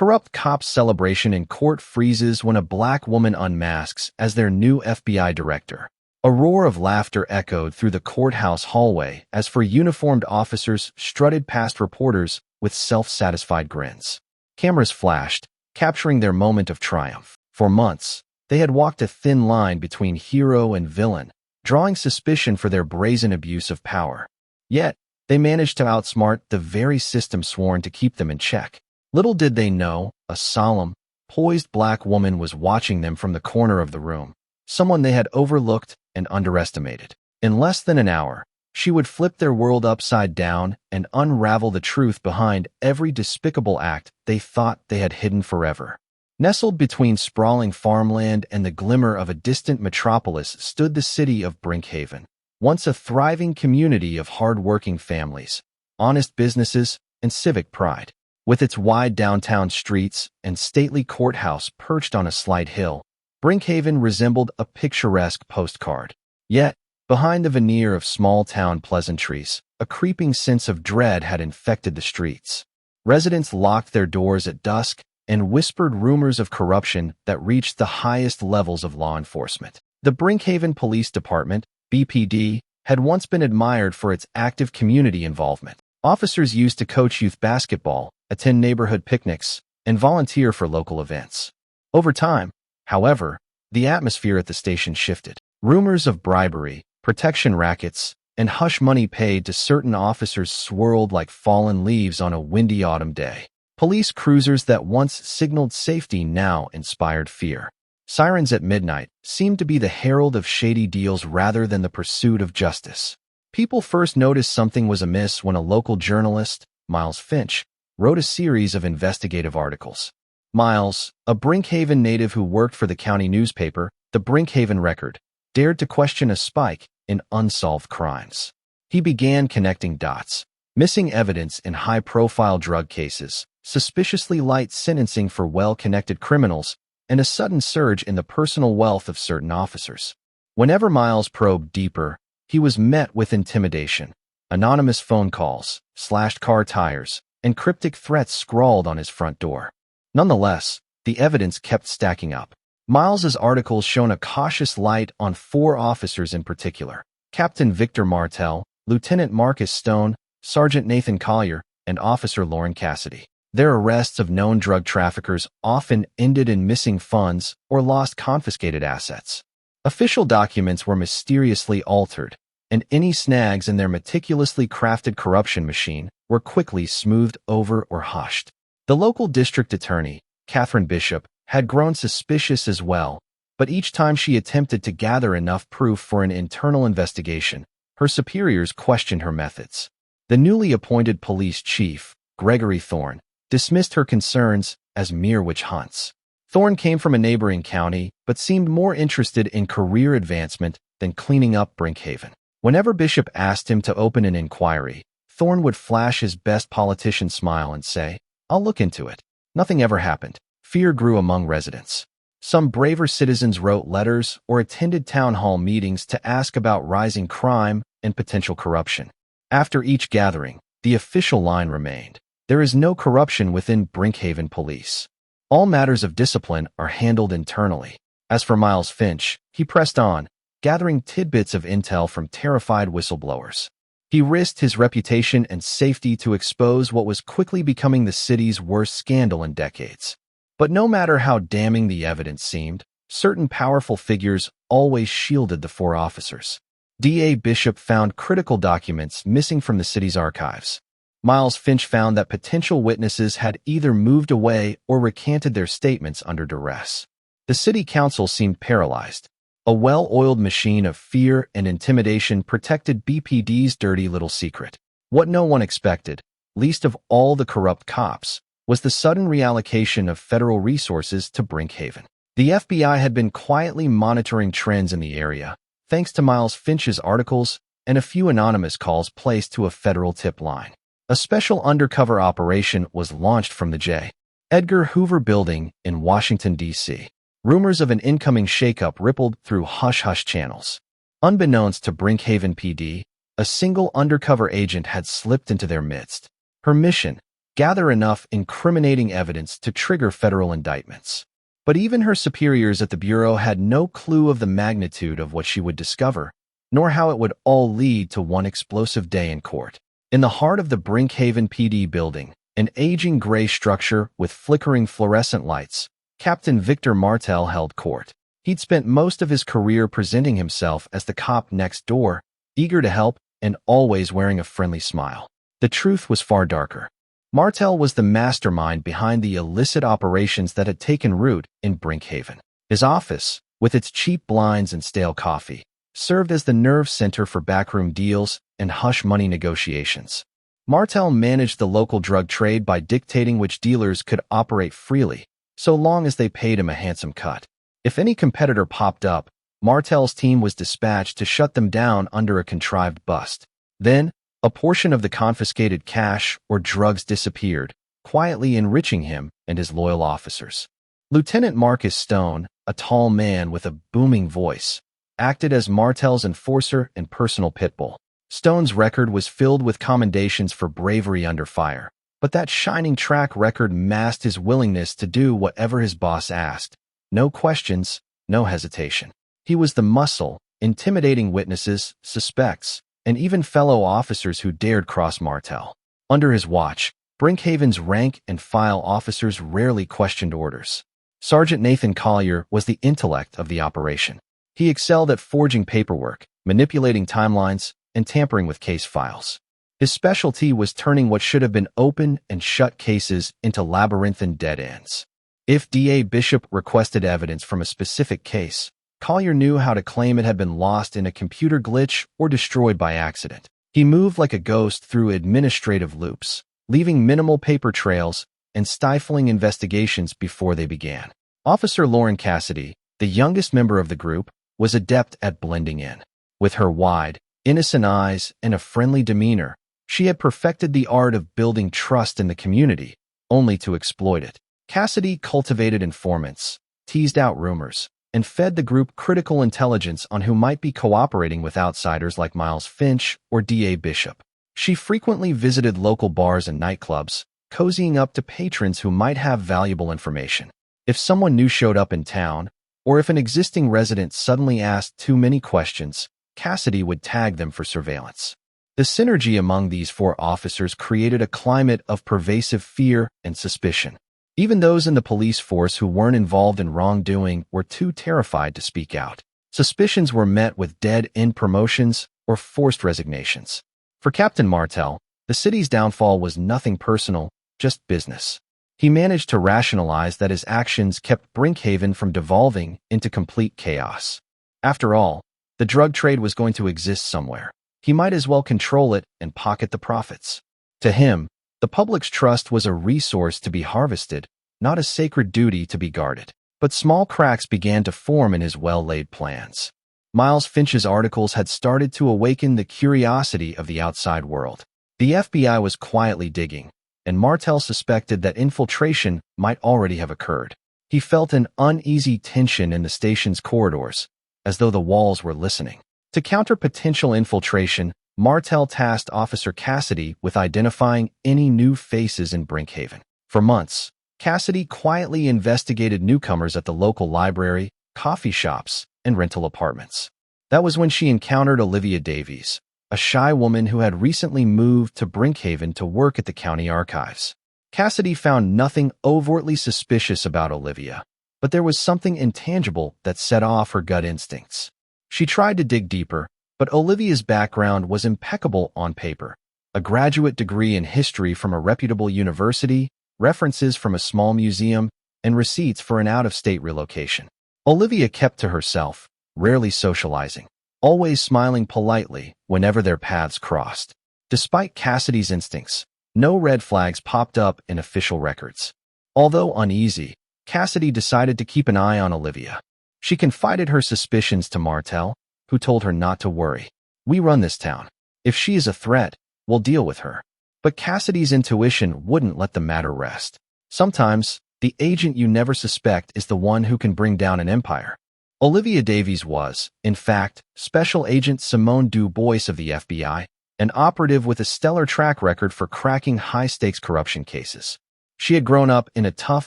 Corrupt cops' celebration in court freezes when a black woman unmasks as their new FBI director. A roar of laughter echoed through the courthouse hallway as uniformed officers strutted past reporters with self-satisfied grins. Cameras flashed, capturing their moment of triumph. For months, they had walked a thin line between hero and villain, drawing suspicion for their brazen abuse of power. Yet, they managed to outsmart the very system sworn to keep them in check. Little did they know, a solemn, poised black woman was watching them from the corner of the room, someone they had overlooked and underestimated. In less than an hour, she would flip their world upside down and unravel the truth behind every despicable act they thought they had hidden forever. Nestled between sprawling farmland and the glimmer of a distant metropolis stood the city of Brinkhaven, once a thriving community of hard-working families, honest businesses, and civic pride. With its wide downtown streets and stately courthouse perched on a slight hill, Brinkhaven resembled a picturesque postcard. Yet, behind the veneer of small-town pleasantries, a creeping sense of dread had infected the streets. Residents locked their doors at dusk and whispered rumors of corruption that reached the highest levels of law enforcement. The Brinkhaven Police Department, BPD, had once been admired for its active community involvement. Officers used to coach youth basketball, attend neighborhood picnics, and volunteer for local events. Over time, however, the atmosphere at the station shifted. Rumors of bribery, protection rackets, and hush money paid to certain officers swirled like fallen leaves on a windy autumn day. Police cruisers that once signaled safety now inspired fear. Sirens at midnight seemed to be the herald of shady deals rather than the pursuit of justice. People first noticed something was amiss when a local journalist, Miles Finch, wrote a series of investigative articles. Miles, a Brinkhaven native who worked for the county newspaper, the Brinkhaven Record, dared to question a spike in unsolved crimes. He began connecting dots, missing evidence in high-profile drug cases, suspiciously light sentencing for well-connected criminals, and a sudden surge in the personal wealth of certain officers. Whenever Miles probed deeper, he was met with intimidation. Anonymous phone calls, slashed car tires, and cryptic threats scrawled on his front door. Nonetheless, the evidence kept stacking up. Miles's articles shone a cautious light on 4 officers in particular: Captain Victor Martel, Lieutenant Marcus Stone, Sergeant Nathan Collier, and Officer Lauren Cassidy. Their arrests of known drug traffickers often ended in missing funds or lost confiscated assets. Official documents were mysteriously altered, and any snags in their meticulously crafted corruption machine were quickly smoothed over or hushed. The local district attorney, Catherine Bishop, had grown suspicious as well, but each time she attempted to gather enough proof for an internal investigation, her superiors questioned her methods. The newly appointed police chief, Gregory Thorne, dismissed her concerns as mere witch hunts. Thorne came from a neighboring county, but seemed more interested in career advancement than cleaning up Brinkhaven. Whenever Bishop asked him to open an inquiry, Thorne would flash his best politician smile and say, "I'll look into it." Nothing ever happened. Fear grew among residents. Some braver citizens wrote letters or attended town hall meetings to ask about rising crime and potential corruption. After each gathering, the official line remained: there is no corruption within Brinkhaven Police. All matters of discipline are handled internally. As for Miles Finch, he pressed on, gathering tidbits of intel from terrified whistleblowers. He risked his reputation and safety to expose what was quickly becoming the city's worst scandal in decades. But no matter how damning the evidence seemed, certain powerful figures always shielded the 4 officers. D.A. Bishop found critical documents missing from the city's archives. Miles Finch found that potential witnesses had either moved away or recanted their statements under duress. The city council seemed paralyzed. A well-oiled machine of fear and intimidation protected BPD's dirty little secret. What no one expected, least of all the corrupt cops, was the sudden reallocation of federal resources to Brinkhaven. The FBI had been quietly monitoring trends in the area, thanks to Miles Finch's articles and a few anonymous calls placed to a federal tip line. A special undercover operation was launched from the J. Edgar Hoover Building in Washington, D.C. Rumors of an incoming shakeup rippled through hush-hush channels. Unbeknownst to Brinkhaven PD, a single undercover agent had slipped into their midst. Her mission, gather enough incriminating evidence to trigger federal indictments. But even her superiors at the Bureau had no clue of the magnitude of what she would discover, nor how it would all lead to one explosive day in court. In the heart of the Brinkhaven PD building, an aging gray structure with flickering fluorescent lights, Captain Victor Martel held court. He'd spent most of his career presenting himself as the cop next door, eager to help and always wearing a friendly smile. The truth was far darker. Martel was the mastermind behind the illicit operations that had taken root in Brinkhaven. His office, with its cheap blinds and stale coffee, served as the nerve center for backroom deals and hush money negotiations. Martel managed the local drug trade by dictating which dealers could operate freely, so long as they paid him a handsome cut. If any competitor popped up, Martel's team was dispatched to shut them down under a contrived bust. Then, a portion of the confiscated cash or drugs disappeared, quietly enriching him and his loyal officers. Lieutenant Marcus Stone, a tall man with a booming voice, acted as Martel's enforcer and personal pit bull. Stone's record was filled with commendations for bravery under fire, but that shining track record masked his willingness to do whatever his boss asked. No questions, no hesitation. He was the muscle, intimidating witnesses, suspects, and even fellow officers who dared cross Martel. Under his watch, Brinkhaven's rank-and-file officers rarely questioned orders. Sergeant Nathan Collier was the intellect of the operation. He excelled at forging paperwork, manipulating timelines, and tampering with case files. His specialty was turning what should have been open and shut cases into labyrinthine dead ends. If DA Bishop requested evidence from a specific case, Collier knew how to claim it had been lost in a computer glitch or destroyed by accident. He moved like a ghost through administrative loops, leaving minimal paper trails and stifling investigations before they began. Officer Lauren Cassidy, the youngest member of the group, was adept at blending in. With her wide, innocent eyes and a friendly demeanor, she had perfected the art of building trust in the community, only to exploit it. Cassidy cultivated informants, teased out rumors, and fed the group critical intelligence on who might be cooperating with outsiders like Miles Finch or DA Bishop. She frequently visited local bars and nightclubs, cozying up to patrons who might have valuable information. If someone new showed up in town, or if an existing resident suddenly asked too many questions, Cassidy would tag them for surveillance. The synergy among these four officers created a climate of pervasive fear and suspicion. Even those in the police force who weren't involved in wrongdoing were too terrified to speak out. Suspicions were met with dead-end promotions or forced resignations. For Captain Martel, the city's downfall was nothing personal, just business. He managed to rationalize that his actions kept Brinkhaven from devolving into complete chaos. After all, the drug trade was going to exist somewhere. He might as well control it and pocket the profits. To him, the public's trust was a resource to be harvested, not a sacred duty to be guarded. But small cracks began to form in his well-laid plans. Miles Finch's articles had started to awaken the curiosity of the outside world. The FBI was quietly digging, and Martel suspected that infiltration might already have occurred. He felt an uneasy tension in the station's corridors, as though the walls were listening. To counter potential infiltration, Martel tasked Officer Cassidy with identifying any new faces in Brinkhaven. For months, Cassidy quietly investigated newcomers at the local library, coffee shops, and rental apartments. That was when she encountered Olivia Davies, a shy woman who had recently moved to Brinkhaven to work at the county archives. Cassidy found nothing overtly suspicious about Olivia, but there was something intangible that set off her gut instincts. She tried to dig deeper, but Olivia's background was impeccable on paper. A graduate degree in history from a reputable university, references from a small museum, and receipts for an out-of-state relocation. Olivia kept to herself, rarely socializing, always smiling politely whenever their paths crossed. Despite Cassidy's instincts, no red flags popped up in official records. Although uneasy, Cassidy decided to keep an eye on Olivia. She confided her suspicions to Martel, who told her not to worry. "We run this town. If she is a threat, we'll deal with her." But Cassidy's intuition wouldn't let the matter rest. Sometimes, the agent you never suspect is the one who can bring down an empire. Olivia Davies was, in fact, Special Agent Simone Du Bois of the FBI, an operative with a stellar track record for cracking high-stakes corruption cases. She had grown up in a tough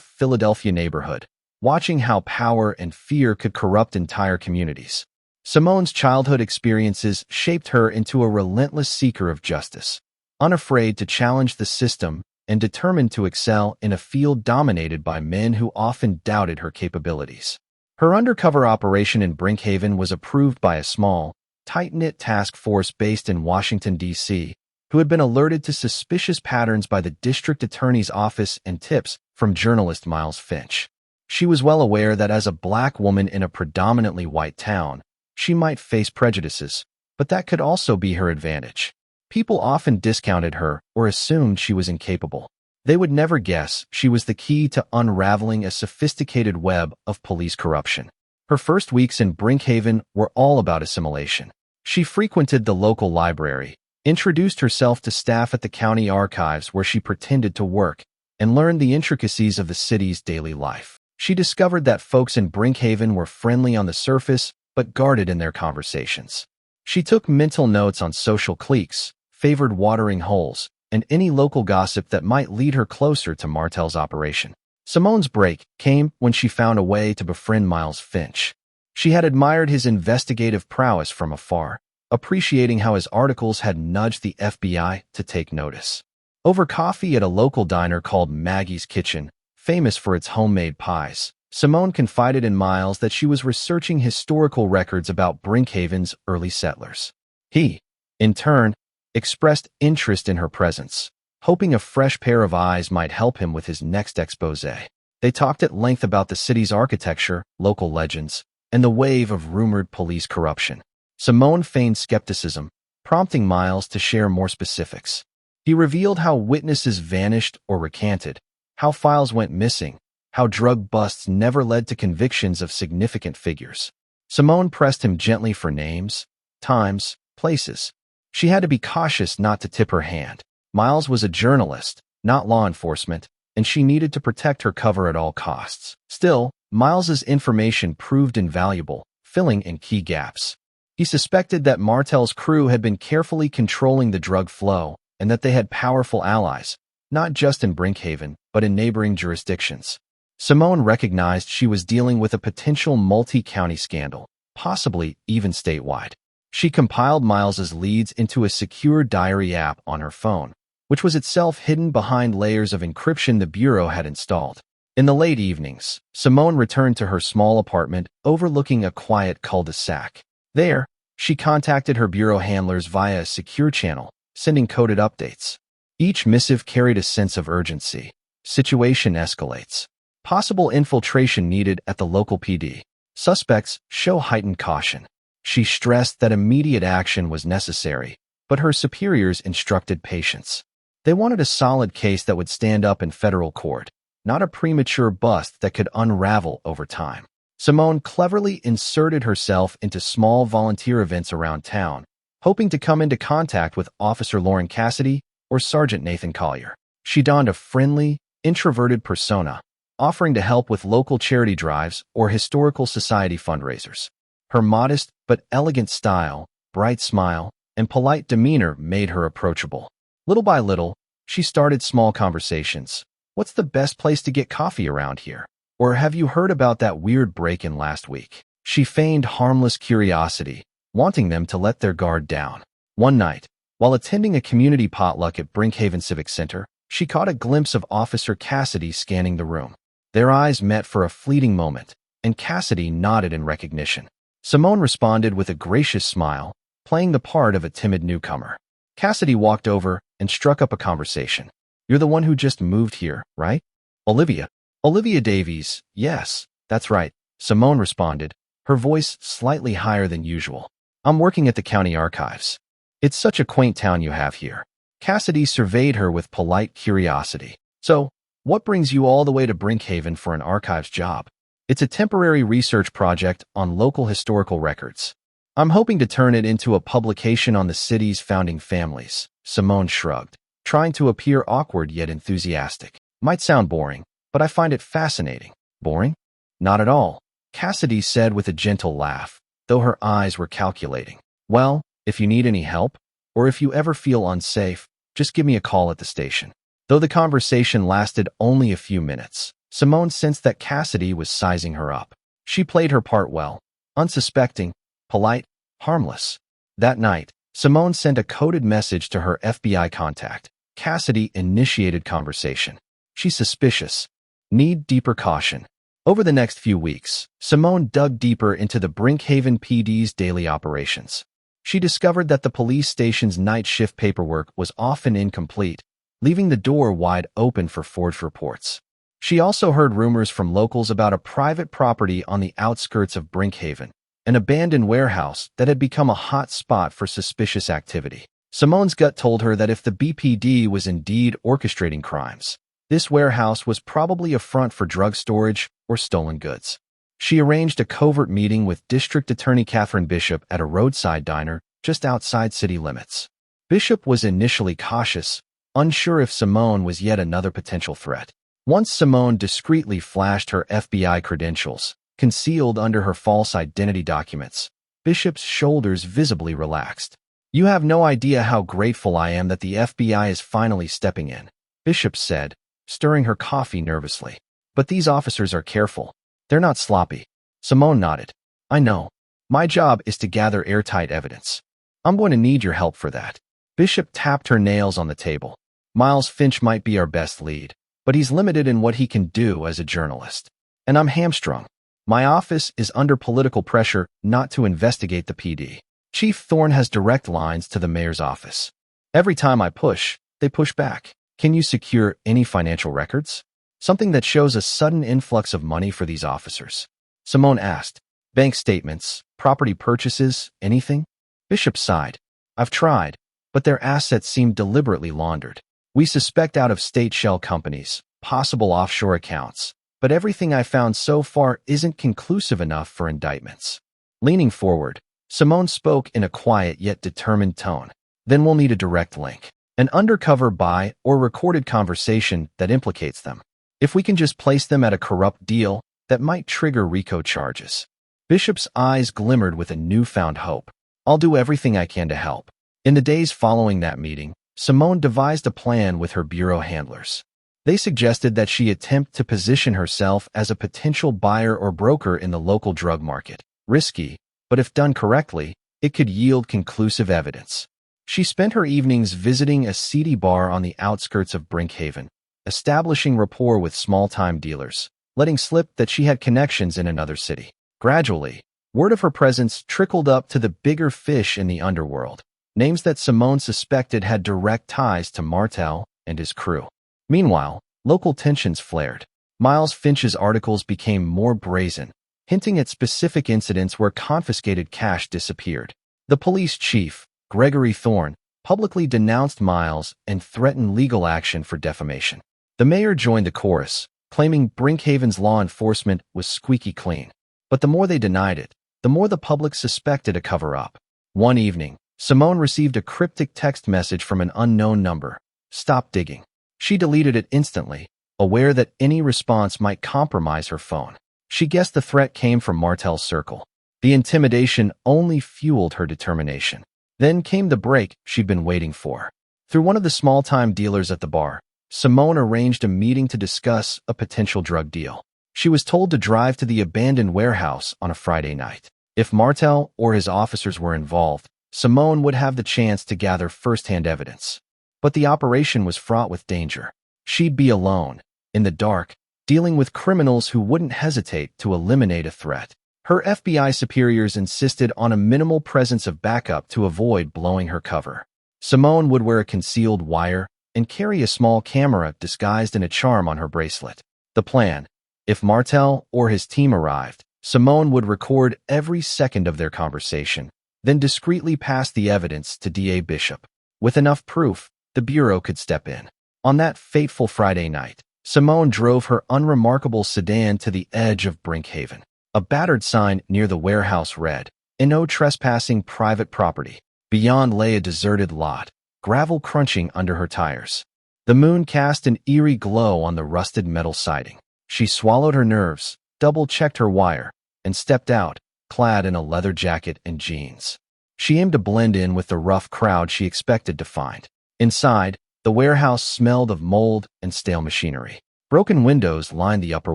Philadelphia neighborhood, watching how power and fear could corrupt entire communities. Simone's childhood experiences shaped her into a relentless seeker of justice, unafraid to challenge the system and determined to excel in a field dominated by men who often doubted her capabilities. Her undercover operation in Brinkhaven was approved by a small, tight-knit task force based in Washington, D.C., who had been alerted to suspicious patterns by the district attorney's office and tips from journalist Miles Finch. She was well aware that as a black woman in a predominantly white town, she might face prejudices, but that could also be her advantage. People often discounted her or assumed she was incapable. They would never guess she was the key to unraveling a sophisticated web of police corruption. Her first weeks in Brinkhaven were all about assimilation. She frequented the local library, introduced herself to staff at the county archives where she pretended to work, and learned the intricacies of the city's daily life. She discovered that folks in Brinkhaven were friendly on the surface, but guarded in their conversations. She took mental notes on social cliques, favored watering holes, and any local gossip that might lead her closer to Martel's operation. Simone's break came when she found a way to befriend Miles Finch. She had admired his investigative prowess from afar, appreciating how his articles had nudged the FBI to take notice. Over coffee at a local diner called Maggie's Kitchen, famous for its homemade pies, Simone confided in Miles that she was researching historical records about Brinkhaven's early settlers. He, in turn, expressed interest in her presence, hoping a fresh pair of eyes might help him with his next exposé. They talked at length about the city's architecture, local legends, and the wave of rumored police corruption. Simone feigned skepticism, prompting Miles to share more specifics. He revealed how witnesses vanished or recanted, how files went missing, how drug busts never led to convictions of significant figures. Simone pressed him gently for names, times, places. She had to be cautious not to tip her hand. Miles was a journalist, not law enforcement, and she needed to protect her cover at all costs. Still, Miles's information proved invaluable, filling in key gaps. He suspected that Martel's crew had been carefully controlling the drug flow and that they had powerful allies, not just in Brinkhaven, but in neighboring jurisdictions. Simone recognized she was dealing with a potential multi-county scandal, possibly even statewide. She compiled Miles's leads into a secure diary app on her phone, which was itself hidden behind layers of encryption the Bureau had installed. In the late evenings, Simone returned to her small apartment overlooking a quiet cul-de-sac. There, she contacted her Bureau handlers via a secure channel, sending coded updates. Each missive carried a sense of urgency. Situation escalates. Possible infiltration needed at the local PD. Suspects show heightened caution. She stressed that immediate action was necessary, but her superiors instructed patience. They wanted a solid case that would stand up in federal court, not a premature bust that could unravel over time. Simone cleverly inserted herself into small volunteer events around town, hoping to come into contact with Officer Lauren Cassidy or Sergeant Nathan Collier. She donned a friendly, introverted persona, offering to help with local charity drives or historical society fundraisers. Her modest but elegant style, bright smile, and polite demeanor made her approachable. Little by little, she started small conversations. What's the best place to get coffee around here? Or have you heard about that weird break-in last week? She feigned harmless curiosity, wanting them to let their guard down. One night, while attending a community potluck at Brinkhaven Civic Center, she caught a glimpse of Officer Cassidy scanning the room. Their eyes met for a fleeting moment, and Cassidy nodded in recognition. Simone responded with a gracious smile, playing the part of a timid newcomer. Cassidy walked over and struck up a conversation. "You're the one who just moved here, right? Olivia." "Olivia Davies, yes, that's right," Simone responded, her voice slightly higher than usual. "I'm working at the county archives. It's such a quaint town you have here." Cassidy surveyed her with polite curiosity. "So, what brings you all the way to Brinkhaven for an archives job?" "It's a temporary research project on local historical records. I'm hoping to turn it into a publication on the city's founding families," Simone shrugged, trying to appear awkward yet enthusiastic. "Might sound boring, but I find it fascinating." "Boring?" "Not at all," Cassidy said with a gentle laugh, though her eyes were calculating. "Well, if you need any help, or if you ever feel unsafe, just give me a call at the station. Though the conversation lasted only a few minutes, Simone sensed that Cassidy was sizing her up. She played her part well, unsuspecting, polite, harmless. That night, Simone sent a coded message to her FBI contact. Cassidy initiated conversation. She's suspicious. Need deeper caution. Over the next few weeks, Simone dug deeper into the Brinkhaven PD's daily operations. She discovered that the police station's night shift paperwork was often incomplete, leaving the door wide open for forged reports. She also heard rumors from locals about a private property on the outskirts of Brinkhaven, an abandoned warehouse that had become a hot spot for suspicious activity. Simone's gut told her that if the BPD was indeed orchestrating crimes, this warehouse was probably a front for drug storage or stolen goods. She arranged a covert meeting with District Attorney Catherine Bishop at a roadside diner just outside city limits. Bishop was initially cautious, unsure if Simone was yet another potential threat. Once Simone discreetly flashed her FBI credentials, concealed under her false identity documents, Bishop's shoulders visibly relaxed. "You have no idea how grateful I am that the FBI is finally stepping in," Bishop said, stirring her coffee nervously. "But these officers are careful. They're not sloppy." Simone nodded. "I know. My job is to gather airtight evidence. I'm going to need your help for that." Bishop tapped her nails on the table. "Miles Finch might be our best lead, but he's limited in what he can do as a journalist. And I'm hamstrung. My office is under political pressure not to investigate the PD. Chief Thorne has direct lines to the mayor's office. Every time I push, they push back. Can you secure any financial records? Something that shows a sudden influx of money for these officers?" Simone asked. "Bank statements, property purchases, anything?" Bishop sighed. "I've tried, but their assets seem deliberately laundered. We suspect out-of-state shell companies, possible offshore accounts, but everything I found so far isn't conclusive enough for indictments." Leaning forward, Simone spoke in a quiet yet determined tone. "Then we'll need a direct link, an undercover buy or recorded conversation that implicates them. If we can just place them at a corrupt deal, that might trigger RICO charges." Bishop's eyes glimmered with a newfound hope. "I'll do everything I can to help." In the days following that meeting, Simone devised a plan with her bureau handlers. They suggested that she attempt to position herself as a potential buyer or broker in the local drug market. Risky, but if done correctly, it could yield conclusive evidence. She spent her evenings visiting a seedy bar on the outskirts of Brinkhaven, establishing rapport with small-time dealers, letting slip that she had connections in another city. Gradually, word of her presence trickled up to the bigger fish in the underworld, names that Simone suspected had direct ties to Martel and his crew. Meanwhile, local tensions flared. Miles Finch's articles became more brazen, hinting at specific incidents where confiscated cash disappeared. The police chief, Gregory Thorne, publicly denounced Miles and threatened legal action for defamation. The mayor joined the chorus, claiming Brinkhaven's law enforcement was squeaky clean. But the more they denied it, the more the public suspected a cover-up. One evening, Simone received a cryptic text message from an unknown number. "Stop digging." She deleted it instantly, aware that any response might compromise her phone. She guessed the threat came from Martel's circle. The intimidation only fueled her determination. Then came the break she'd been waiting for. Through one of the small-time dealers at the bar, Simone arranged a meeting to discuss a potential drug deal. She was told to drive to the abandoned warehouse on a Friday night. If Martel or his officers were involved, Simone would have the chance to gather first-hand evidence. But the operation was fraught with danger. She'd be alone, in the dark, dealing with criminals who wouldn't hesitate to eliminate a threat. Her FBI superiors insisted on a minimal presence of backup to avoid blowing her cover. Simone would wear a concealed wire and carry a small camera disguised in a charm on her bracelet. The plan: if Martel or his team arrived, Simone would record every second of their conversation, then discreetly pass the evidence to DA Bishop. With enough proof, the Bureau could step in. On that fateful Friday night, Simone drove her unremarkable sedan to the edge of Brinkhaven. A battered sign near the warehouse read, "No trespassing private property." Beyond lay a deserted lot, gravel crunching under her tires. The moon cast an eerie glow on the rusted metal siding. She swallowed her nerves, double-checked her wire, and stepped out, clad in a leather jacket and jeans. She aimed to blend in with the rough crowd she expected to find. Inside, the warehouse smelled of mold and stale machinery. Broken windows lined the upper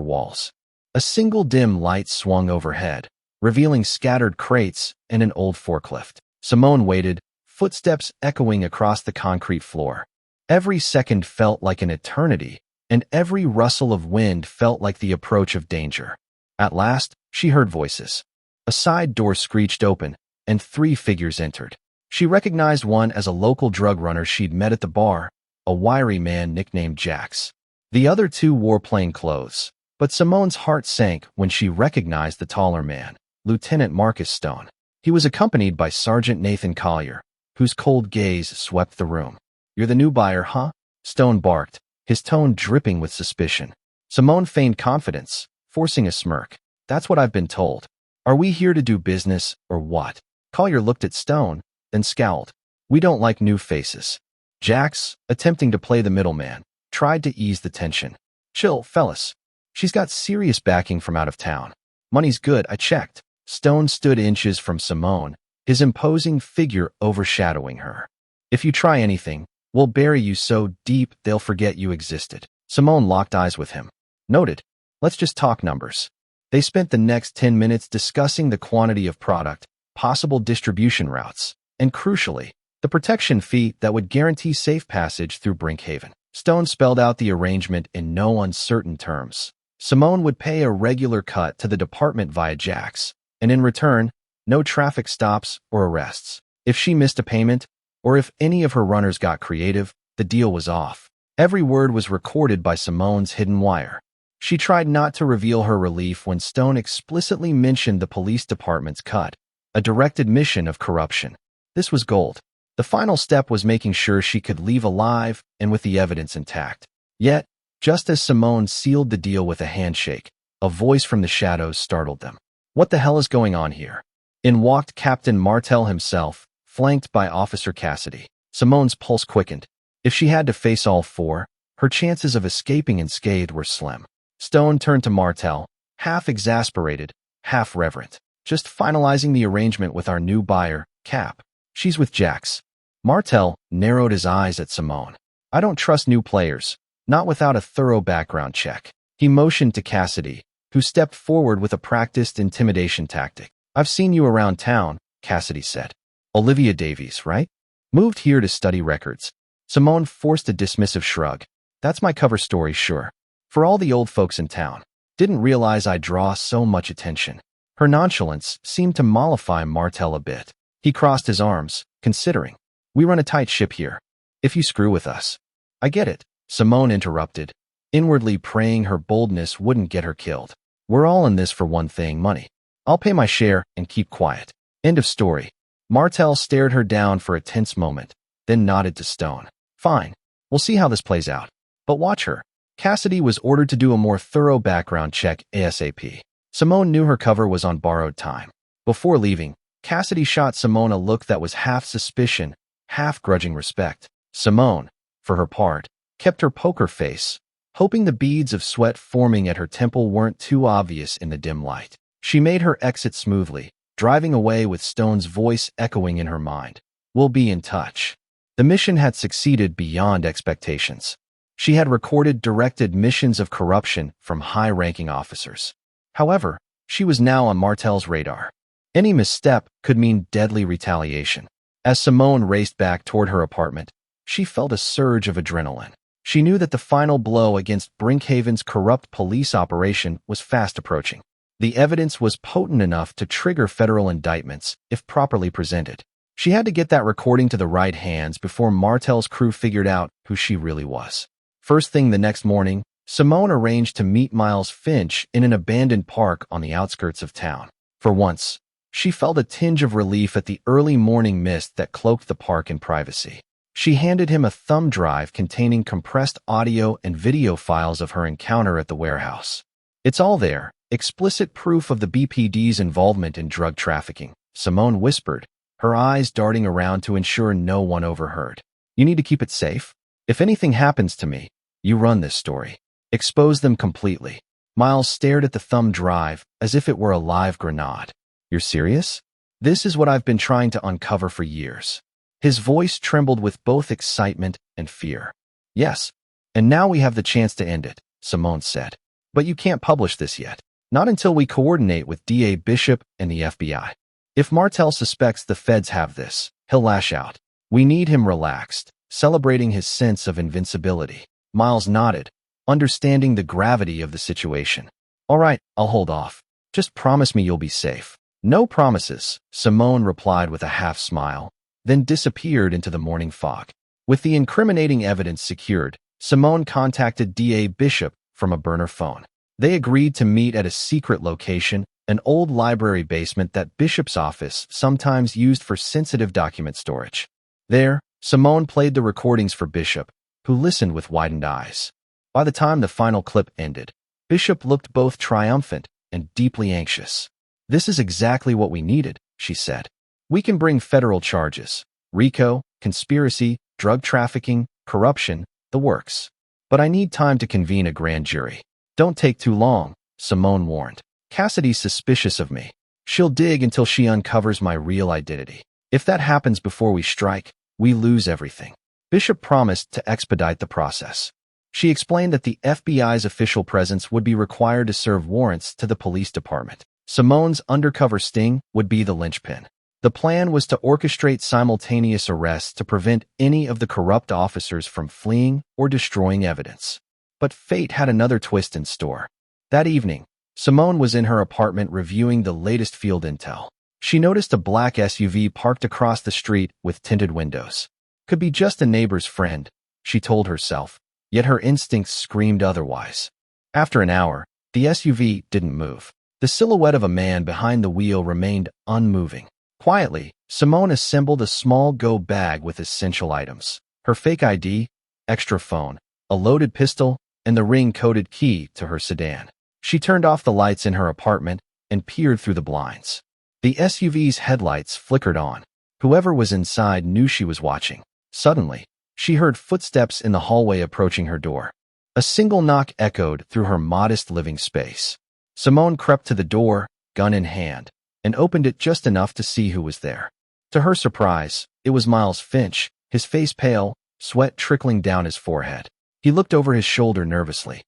walls. A single dim light swung overhead, revealing scattered crates and an old forklift. Simone waited, footsteps echoing across the concrete floor. Every second felt like an eternity, and every rustle of wind felt like the approach of danger. At last, she heard voices. A side door screeched open, and 3 figures entered. She recognized one as a local drug runner she'd met at the bar, a wiry man nicknamed Jax. The other 2 wore plain clothes, but Simone's heart sank when she recognized the taller man, Lieutenant Marcus Stone. He was accompanied by Sergeant Nathan Collier, whose cold gaze swept the room. "You're the new buyer, huh?" Stone barked, his tone dripping with suspicion. Simone feigned confidence, forcing a smirk. "That's what I've been told. Are we here to do business, or what?" Collier looked at Stone, then scowled. "We don't like new faces." Jax, attempting to play the middleman, tried to ease the tension. "Chill, fellas. She's got serious backing from out of town. Money's good, I checked." Stone stood inches from Simone, his imposing figure overshadowing her. "If you try anything, we'll bury you so deep they'll forget you existed." Simone locked eyes with him. "Noted. Let's just talk numbers." They spent the next 10 minutes discussing the quantity of product, possible distribution routes, and crucially, the protection fee that would guarantee safe passage through Brinkhaven. Stone spelled out the arrangement in no uncertain terms. Simone would pay a regular cut to the department via Jax, and in return, no traffic stops or arrests. If she missed a payment, or if any of her runners got creative, the deal was off. Every word was recorded by Simone's hidden wire. She tried not to reveal her relief when Stone explicitly mentioned the police department's cut, a direct admission of corruption. This was gold. The final step was making sure she could leave alive and with the evidence intact. Yet, just as Simone sealed the deal with a handshake, a voice from the shadows startled them. "What the hell is going on here?" In walked Captain Martel himself, flanked by Officer Cassidy. Simone's pulse quickened. If she had to face all 4, her chances of escaping unscathed were slim. Stone turned to Martel, half exasperated, half reverent. "Just finalizing the arrangement with our new buyer, Cap. She's with Jax." Martel narrowed his eyes at Simone. "I don't trust new players, not without a thorough background check." He motioned to Cassidy, who stepped forward with a practiced intimidation tactic. "I've seen you around town," Cassidy said. "Olivia Davies, right? Moved here to study records." Simone forced a dismissive shrug. "That's my cover story, sure. For all the old folks in town. Didn't realize I'd draw so much attention." Her nonchalance seemed to mollify Martel a bit. He crossed his arms, considering. "We run a tight ship here. If you screw with us." "I get it," Simone interrupted, inwardly praying her boldness wouldn't get her killed. "We're all in this for one thing, money. I'll pay my share and keep quiet." End of story. Martel stared her down for a tense moment, then nodded to Stone. "Fine. We'll see how this plays out. But watch her." Cassidy was ordered to do a more thorough background check ASAP. Simone knew her cover was on borrowed time. Before leaving, Cassidy shot Simone a look that was half suspicion, half grudging respect. Simone, for her part, kept her poker face, hoping the beads of sweat forming at her temple weren't too obvious in the dim light. She made her exit smoothly, driving away with Stone's voice echoing in her mind. "We'll be in touch." The mission had succeeded beyond expectations. She had recorded direct admissions of corruption from high-ranking officers. However, she was now on Martel's radar. Any misstep could mean deadly retaliation. As Simone raced back toward her apartment, she felt a surge of adrenaline. She knew that the final blow against Brinkhaven's corrupt police operation was fast approaching. The evidence was potent enough to trigger federal indictments if properly presented. She had to get that recording to the right hands before Martel's crew figured out who she really was. First thing the next morning, Simone arranged to meet Miles Finch in an abandoned park on the outskirts of town. For once, she felt a tinge of relief at the early morning mist that cloaked the park in privacy. She handed him a thumb drive containing compressed audio and video files of her encounter at the warehouse. "It's all there, explicit proof of the BPD's involvement in drug trafficking," Simone whispered, her eyes darting around to ensure no one overheard. "You need to keep it safe. If anything happens to me, you run this story. Expose them completely." Miles stared at the thumb drive as if it were a live grenade. "You're serious?" This is what I've been trying to uncover for years. His voice trembled with both excitement and fear. Yes, and now we have the chance to end it, Simone said. But you can't publish this yet. Not until we coordinate with DA Bishop and the FBI. If Martel suspects the feds have this, he'll lash out. We need him relaxed, celebrating his sense of invincibility. Miles nodded, understanding the gravity of the situation. All right, I'll hold off. Just promise me you'll be safe. No promises, Simone replied with a half smile, then disappeared into the morning fog. With the incriminating evidence secured, Simone contacted DA Bishop from a burner phone. They agreed to meet at a secret location, an old library basement that Bishop's office sometimes used for sensitive document storage. There, Simone played the recordings for Bishop, who listened with widened eyes. By the time the final clip ended, Bishop looked both triumphant and deeply anxious. This is exactly what we needed, she said. We can bring federal charges, RICO, conspiracy, drug trafficking, corruption, the works. But I need time to convene a grand jury. Don't take too long, Simone warned. Cassidy's suspicious of me. She'll dig until she uncovers my real identity. If that happens before we strike, we lose everything. Bishop promised to expedite the process. She explained that the FBI's official presence would be required to serve warrants to the police department. Simone's undercover sting would be the linchpin. The plan was to orchestrate simultaneous arrests to prevent any of the corrupt officers from fleeing or destroying evidence. But fate had another twist in store. That evening, Simone was in her apartment reviewing the latest field intel. She noticed a black SUV parked across the street with tinted windows. Could be just a neighbor's friend, she told herself, yet her instincts screamed otherwise. After an hour, the SUV didn't move. The silhouette of a man behind the wheel remained unmoving. Quietly, Simone assembled a small go bag with essential items. Her fake ID, extra phone, a loaded pistol, and the ring-coded key to her sedan. She turned off the lights in her apartment and peered through the blinds. The SUV's headlights flickered on. Whoever was inside knew she was watching. Suddenly, she heard footsteps in the hallway approaching her door. A single knock echoed through her modest living space. Simone crept to the door, gun in hand, and opened it just enough to see who was there. To her surprise, it was Miles Finch, his face pale, sweat trickling down his forehead. He looked over his shoulder nervously.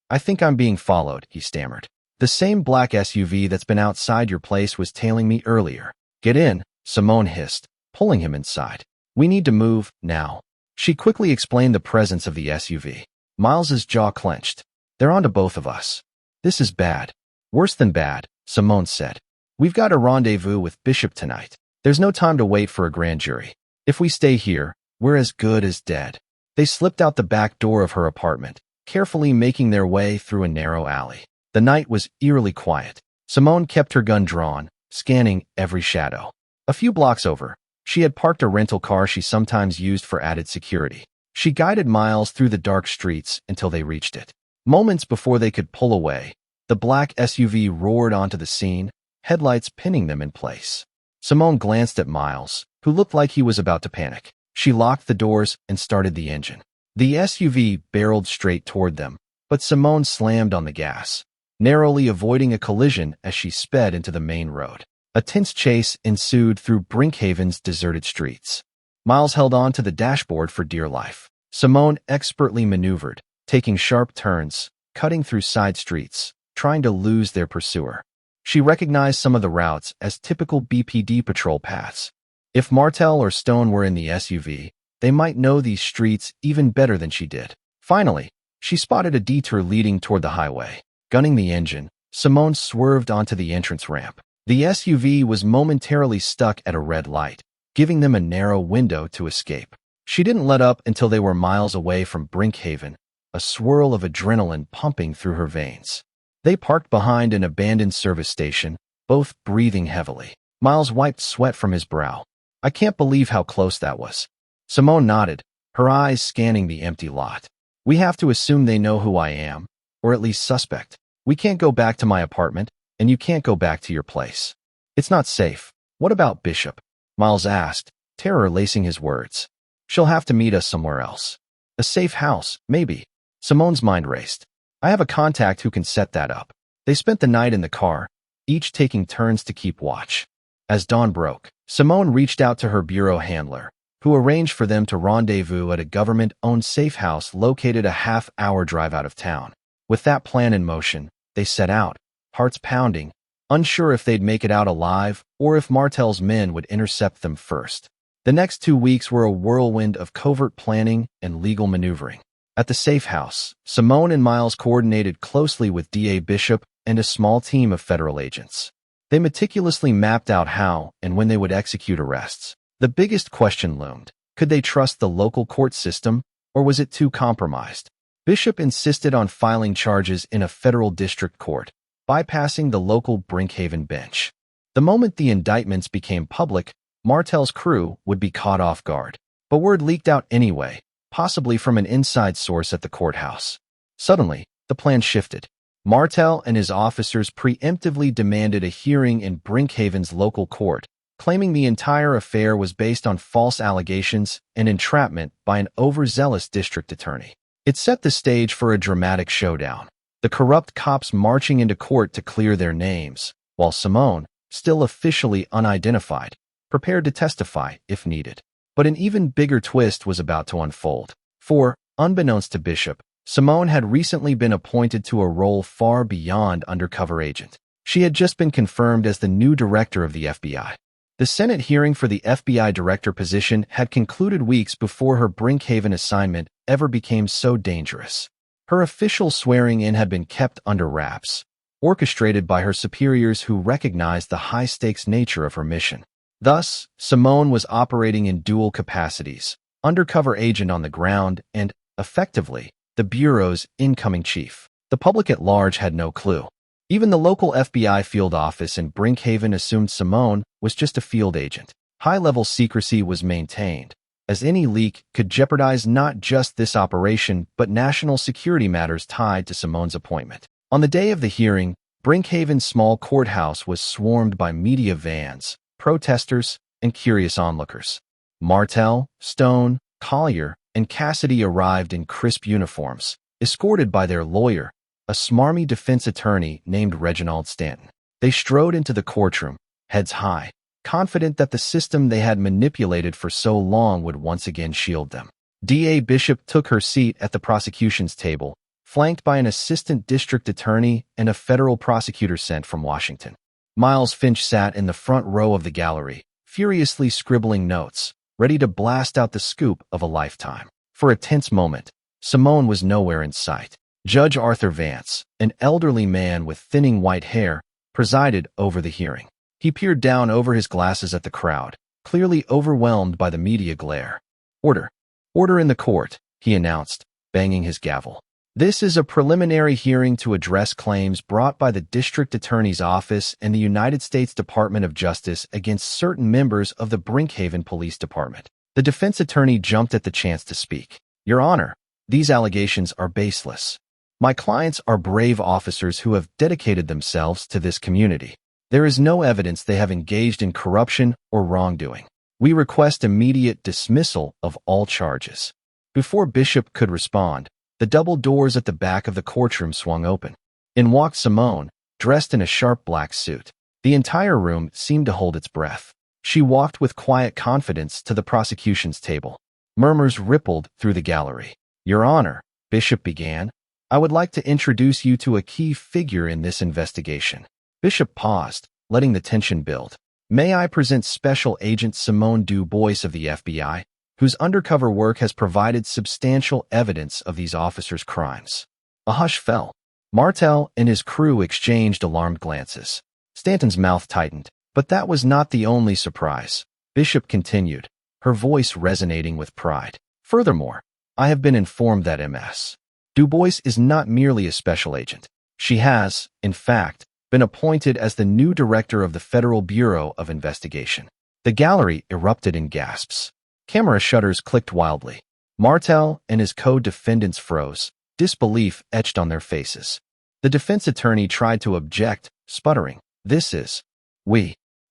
I think I'm being followed, he stammered. The same black SUV that's been outside your place was tailing me earlier. Get in, Simone hissed, pulling him inside. We need to move, now. She quickly explained the presence of the SUV. Miles's jaw clenched. They're onto both of us. This is bad. Worse than bad, Simone said. We've got a rendezvous with Bishop tonight. There's no time to wait for a grand jury. If we stay here, we're as good as dead. They slipped out the back door of her apartment, carefully making their way through a narrow alley. The night was eerily quiet. Simone kept her gun drawn, scanning every shadow. A few blocks over, she had parked a rental car she sometimes used for added security. She guided Miles through the dark streets until they reached it. Moments before they could pull away, the black SUV roared onto the scene, headlights pinning them in place. Simone glanced at Miles, who looked like he was about to panic. She locked the doors and started the engine. The SUV barreled straight toward them, but Simone slammed on the gas, narrowly avoiding a collision as she sped into the main road. A tense chase ensued through Brinkhaven's deserted streets. Miles held on to the dashboard for dear life. Simone expertly maneuvered, taking sharp turns, cutting through side streets, trying to lose their pursuer. She recognized some of the routes as typical BPD patrol paths. If Martel or Stone were in the SUV, they might know these streets even better than she did. Finally, she spotted a detour leading toward the highway. Gunning the engine, Simone swerved onto the entrance ramp. The SUV was momentarily stuck at a red light, giving them a narrow window to escape. She didn't let up until they were miles away from Brinkhaven, a swirl of adrenaline pumping through her veins. They parked behind an abandoned service station, both breathing heavily. Miles wiped sweat from his brow. I can't believe how close that was. Simone nodded, her eyes scanning the empty lot. We have to assume they know who I am, or at least suspect. We can't go back to my apartment, and you can't go back to your place. It's not safe. What about Bishop? Miles asked, terror lacing his words. She'll have to meet us somewhere else. A safe house, maybe. Simone's mind raced. I have a contact who can set that up. They spent the night in the car, each taking turns to keep watch. As dawn broke, Simone reached out to her bureau handler, who arranged for them to rendezvous at a government-owned safe house located a half-hour drive out of town. With that plan in motion, they set out, hearts pounding, unsure if they'd make it out alive or if Martel's men would intercept them first. The next 2 weeks were a whirlwind of covert planning and legal maneuvering. At the safe house, Simone and Miles coordinated closely with DA Bishop and a small team of federal agents. They meticulously mapped out how and when they would execute arrests. The biggest question loomed: could they trust the local court system, or was it too compromised? Bishop insisted on filing charges in a federal district court, bypassing the local Brinkhaven bench. The moment the indictments became public, Martel's crew would be caught off guard. But word leaked out anyway, possibly from an inside source at the courthouse. Suddenly, the plan shifted. Martel and his officers preemptively demanded a hearing in Brinkhaven's local court, claiming the entire affair was based on false allegations and entrapment by an overzealous district attorney. It set the stage for a dramatic showdown, the corrupt cops marching into court to clear their names, while Simone, still officially unidentified, prepared to testify if needed. But an even bigger twist was about to unfold. For, unbeknownst to Bishop, Simone had recently been appointed to a role far beyond undercover agent. She had just been confirmed as the new director of the FBI. The Senate hearing for the FBI director position had concluded weeks before her Brinkhaven assignment ever became so dangerous. Her official swearing-in had been kept under wraps, orchestrated by her superiors who recognized the high-stakes nature of her mission. Thus, Simone was operating in dual capacities: undercover agent on the ground and, effectively, the Bureau's incoming chief. The public at large had no clue. Even the local FBI field office in Brinkhaven assumed Simone was just a field agent. High-level secrecy was maintained, as any leak could jeopardize not just this operation but national security matters tied to Simone's appointment. On the day of the hearing, Brinkhaven's small courthouse was swarmed by media vans, protesters, and curious onlookers. Martel, Stone, Collier, and Cassidy arrived in crisp uniforms, escorted by their lawyer, a smarmy defense attorney named Reginald Stanton. They strode into the courtroom, heads high, confident that the system they had manipulated for so long would once again shield them. DA Bishop took her seat at the prosecution's table, flanked by an assistant district attorney and a federal prosecutor sent from Washington. Miles Finch sat in the front row of the gallery, furiously scribbling notes, ready to blast out the scoop of a lifetime. For a tense moment, Simone was nowhere in sight. Judge Arthur Vance, an elderly man with thinning white hair, presided over the hearing. He peered down over his glasses at the crowd, clearly overwhelmed by the media glare. "Order. Order in the court," he announced, banging his gavel. "This is a preliminary hearing to address claims brought by the District Attorney's Office and the United States Department of Justice against certain members of the Brinkhaven Police Department." The defense attorney jumped at the chance to speak. "Your Honor, these allegations are baseless. My clients are brave officers who have dedicated themselves to this community. There is no evidence they have engaged in corruption or wrongdoing. We request immediate dismissal of all charges." Before Bishop could respond, the double doors at the back of the courtroom swung open. In walked Simone, dressed in a sharp black suit. The entire room seemed to hold its breath. She walked with quiet confidence to the prosecution's table. Murmurs rippled through the gallery. "Your Honor," Bishop began, "I would like to introduce you to a key figure in this investigation." Bishop paused, letting the tension build. "May I present Special Agent Simone Du Bois of the FBI, whose undercover work has provided substantial evidence of these officers' crimes." A hush fell. Martel and his crew exchanged alarmed glances. Stanton's mouth tightened, but that was not the only surprise. Bishop continued, her voice resonating with pride. "Furthermore, I have been informed that Ms. Du Bois is not merely a special agent. She has, in fact, been appointed as the new director of the Federal Bureau of Investigation." The gallery erupted in gasps. Camera shutters clicked wildly. Martel and his co-defendants froze, disbelief etched on their faces. The defense attorney tried to object, sputtering, "This is..."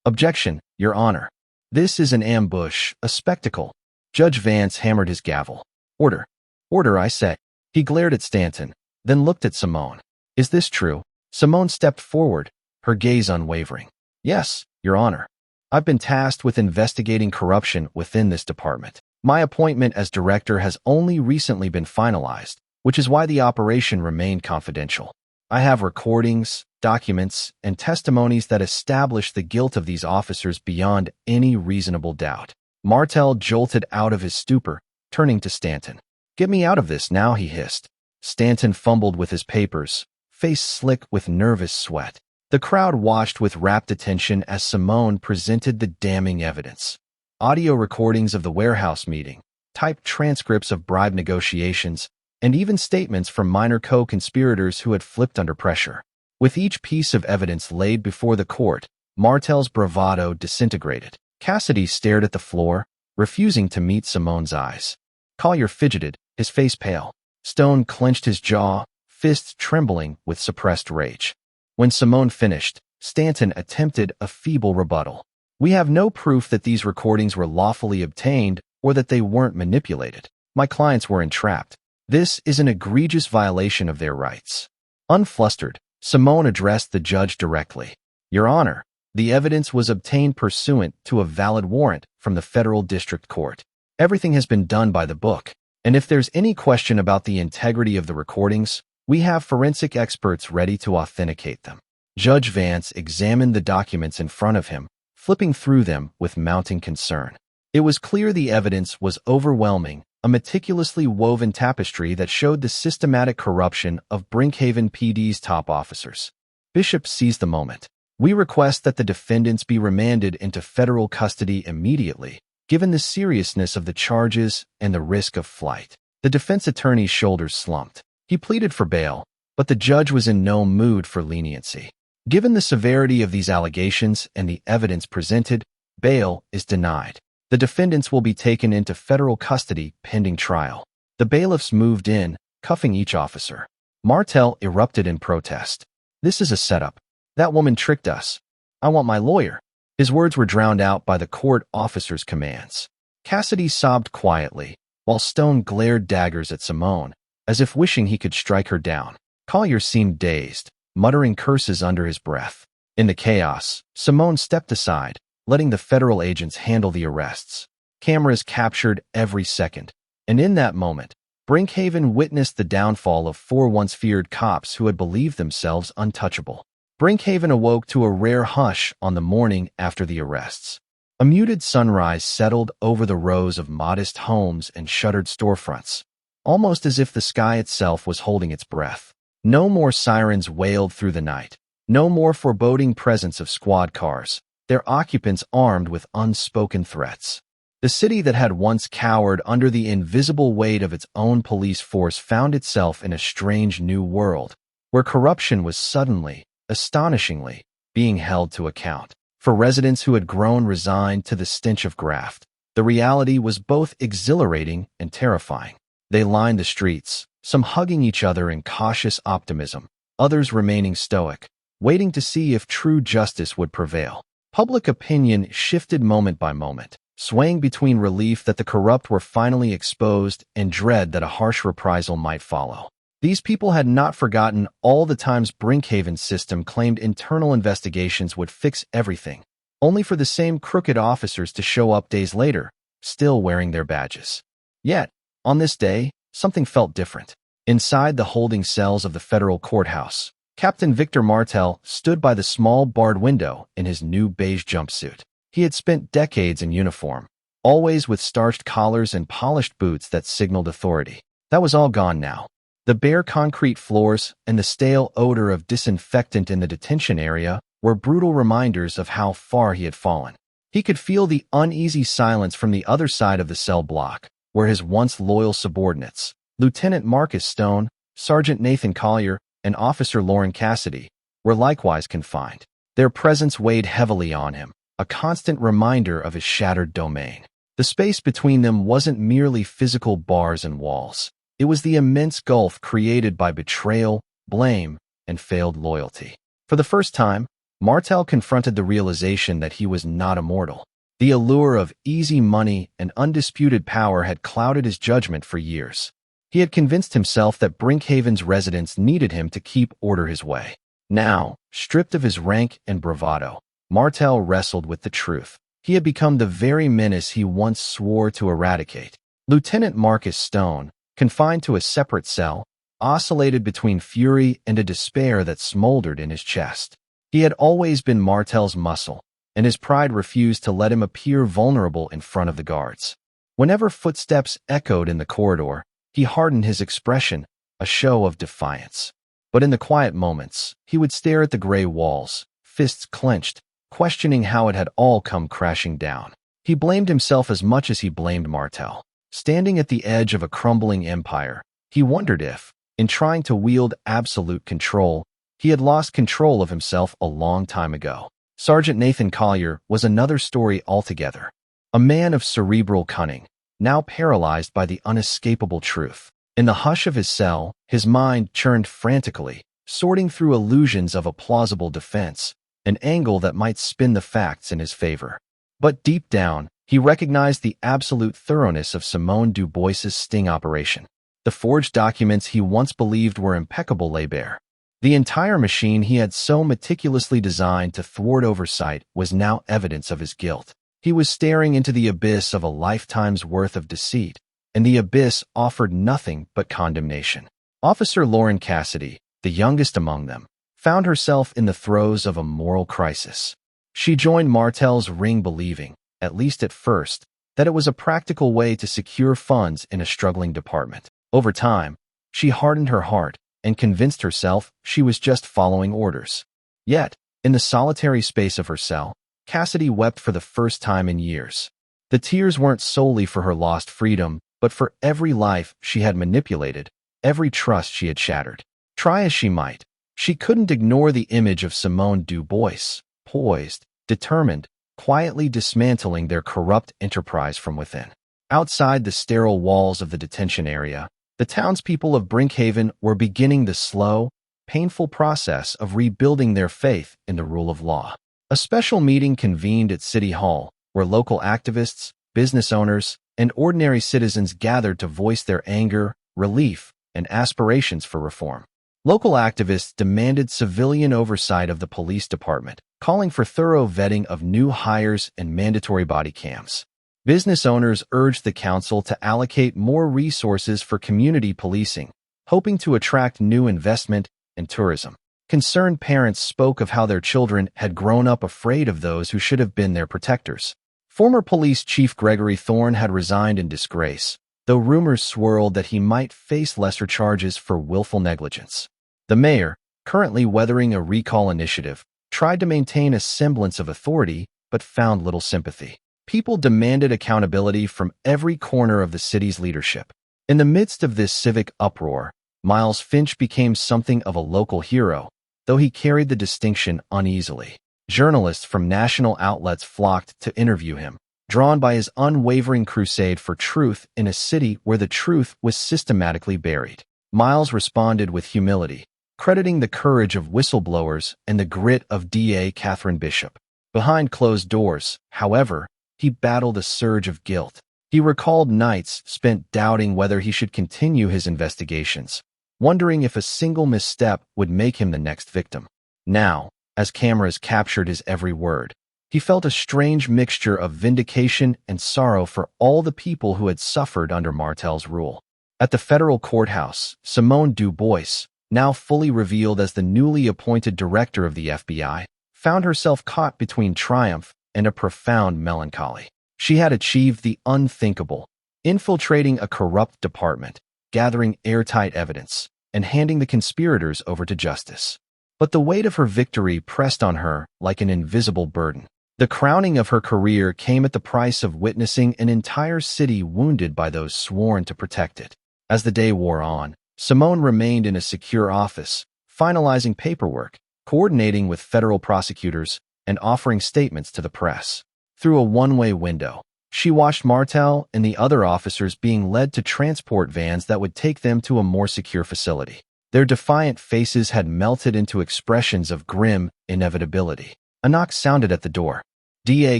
"Objection, Your Honor. This is an ambush, a spectacle." Judge Vance hammered his gavel. "Order. Order, I say." He glared at Stanton, then looked at Simone. "Is this true?" Simone stepped forward, her gaze unwavering. "Yes, Your Honor." I've been tasked with investigating corruption within this department. My appointment as director has only recently been finalized, which is why the operation remained confidential. I have recordings, documents, and testimonies that establish the guilt of these officers beyond any reasonable doubt. Martel jolted out of his stupor, turning to Stanton. "Get me out of this now," he hissed. Stanton fumbled with his papers, face slick with nervous sweat. The crowd watched with rapt attention as Simone presented the damning evidence. Audio recordings of the warehouse meeting, typed transcripts of bribe negotiations, and even statements from minor co-conspirators who had flipped under pressure. With each piece of evidence laid before the court, Martel's bravado disintegrated. Cassidy stared at the floor, refusing to meet Simone's eyes. Collier fidgeted, his face pale. Stone clenched his jaw, fists trembling with suppressed rage. When Simone finished, Stanton attempted a feeble rebuttal. "We have no proof that these recordings were lawfully obtained or that they weren't manipulated. My clients were entrapped. This is an egregious violation of their rights." Unflustered, Simone addressed the judge directly. "Your Honor, the evidence was obtained pursuant to a valid warrant from the federal district court. Everything has been done by the book, and if there's any question about the integrity of the recordings, we have forensic experts ready to authenticate them." Judge Vance examined the documents in front of him, flipping through them with mounting concern. It was clear the evidence was overwhelming, a meticulously woven tapestry that showed the systematic corruption of Brinkhaven PD's top officers. Bishop seized the moment. "We request that the defendants be remanded into federal custody immediately, given the seriousness of the charges and the risk of flight." The defense attorney's shoulders slumped. He pleaded for bail, but the judge was in no mood for leniency. Given the severity of these allegations and the evidence presented, bail is denied. The defendants will be taken into federal custody pending trial. The bailiffs moved in, cuffing each officer. Martel erupted in protest. "This is a setup. That woman tricked us. I want my lawyer." His words were drowned out by the court officer's commands. Cassidy sobbed quietly, while Stone glared daggers at Simone, as if wishing he could strike her down. Collier seemed dazed, muttering curses under his breath. In the chaos, Simone stepped aside, letting the federal agents handle the arrests. Cameras captured every second, and in that moment, Brinkhaven witnessed the downfall of four once feared cops who had believed themselves untouchable. Brinkhaven awoke to a rare hush on the morning after the arrests. A muted sunrise settled over the rows of modest homes and shuttered storefronts, almost as if the sky itself was holding its breath. No more sirens wailed through the night. No more foreboding presence of squad cars, their occupants armed with unspoken threats. The city that had once cowered under the invisible weight of its own police force found itself in a strange new world, where corruption was suddenly, astonishingly, being held to account. For residents who had grown resigned to the stench of graft, the reality was both exhilarating and terrifying. They lined the streets, some hugging each other in cautious optimism, others remaining stoic, waiting to see if true justice would prevail. Public opinion shifted moment by moment, swaying between relief that the corrupt were finally exposed and dread that a harsh reprisal might follow. These people had not forgotten all the times Brinkhaven's system claimed internal investigations would fix everything, only for the same crooked officers to show up days later, still wearing their badges. Yet, on this day, something felt different. Inside the holding cells of the federal courthouse, Captain Victor Martel stood by the small barred window in his new beige jumpsuit. He had spent decades in uniform, always with starched collars and polished boots that signaled authority. That was all gone now. The bare concrete floors and the stale odor of disinfectant in the detention area were brutal reminders of how far he had fallen. He could feel the uneasy silence from the other side of the cell block, where his once loyal subordinates, Lieutenant Marcus Stone, Sergeant Nathan Collier, and Officer Lauren Cassidy, were likewise confined. Their presence weighed heavily on him, a constant reminder of his shattered domain. The space between them wasn't merely physical bars and walls. It was the immense gulf created by betrayal, blame, and failed loyalty. For the first time, Martel confronted the realization that he was not immortal. The allure of easy money and undisputed power had clouded his judgment for years. He had convinced himself that Brinkhaven's residents needed him to keep order his way. Now, stripped of his rank and bravado, Martel wrestled with the truth. He had become the very menace he once swore to eradicate. Lieutenant Marcus Stone, confined to a separate cell, oscillated between fury and a despair that smoldered in his chest. He had always been Martel's muscle, and his pride refused to let him appear vulnerable in front of the guards. Whenever footsteps echoed in the corridor, he hardened his expression, a show of defiance. But in the quiet moments, he would stare at the gray walls, fists clenched, questioning how it had all come crashing down. He blamed himself as much as he blamed Martel. Standing at the edge of a crumbling empire, he wondered if, in trying to wield absolute control, he had lost control of himself a long time ago. Sergeant Nathan Collier was another story altogether. A man of cerebral cunning, now paralyzed by the unescapable truth. In the hush of his cell, his mind churned frantically, sorting through illusions of a plausible defense, an angle that might spin the facts in his favor. But deep down, he recognized the absolute thoroughness of Simone Dubois's sting operation. The forged documents he once believed were impeccable lay bare. The entire machine he had so meticulously designed to thwart oversight was now evidence of his guilt. He was staring into the abyss of a lifetime's worth of deceit, and the abyss offered nothing but condemnation. Officer Lauren Cassidy, the youngest among them, found herself in the throes of a moral crisis. She joined Martel's ring believing, at least at first, that it was a practical way to secure funds in a struggling department. Over time, she hardened her heart and convinced herself she was just following orders. Yet, in the solitary space of her cell, Cassidy wept for the first time in years. The tears weren't solely for her lost freedom, but for every life she had manipulated, every trust she had shattered. Try as she might, she couldn't ignore the image of Simone Dubois, poised, determined, quietly dismantling their corrupt enterprise from within. Outside the sterile walls of the detention area, the townspeople of Brinkhaven were beginning the slow, painful process of rebuilding their faith in the rule of law. A special meeting convened at City Hall, where local activists, business owners, and ordinary citizens gathered to voice their anger, relief, and aspirations for reform. Local activists demanded civilian oversight of the police department, calling for thorough vetting of new hires and mandatory body cams. Business owners urged the council to allocate more resources for community policing, hoping to attract new investment and tourism. Concerned parents spoke of how their children had grown up afraid of those who should have been their protectors. Former Police Chief Gregory Thorne had resigned in disgrace, though rumors swirled that he might face lesser charges for willful negligence. The mayor, currently weathering a recall initiative, tried to maintain a semblance of authority but found little sympathy. People demanded accountability from every corner of the city's leadership. In the midst of this civic uproar, Miles Finch became something of a local hero, though he carried the distinction uneasily. Journalists from national outlets flocked to interview him, drawn by his unwavering crusade for truth in a city where the truth was systematically buried. Miles responded with humility, crediting the courage of whistleblowers and the grit of DA Catherine Bishop. Behind closed doors, however, he battled a surge of guilt. He recalled nights spent doubting whether he should continue his investigations, wondering if a single misstep would make him the next victim. Now, as cameras captured his every word, he felt a strange mixture of vindication and sorrow for all the people who had suffered under Martel's rule. At the federal courthouse, Simone Dubois, now fully revealed as the newly appointed director of the FBI, found herself caught between triumph and a profound melancholy. She had achieved the unthinkable, infiltrating a corrupt department, gathering airtight evidence, and handing the conspirators over to justice. But the weight of her victory pressed on her like an invisible burden. The crowning of her career came at the price of witnessing an entire city wounded by those sworn to protect it. As the day wore on, Simone remained in a secure office, finalizing paperwork, coordinating with federal prosecutors, and offering statements to the press. Through a one-way window, she watched Martel and the other officers being led to transport vans that would take them to a more secure facility. Their defiant faces had melted into expressions of grim inevitability. A knock sounded at the door. DA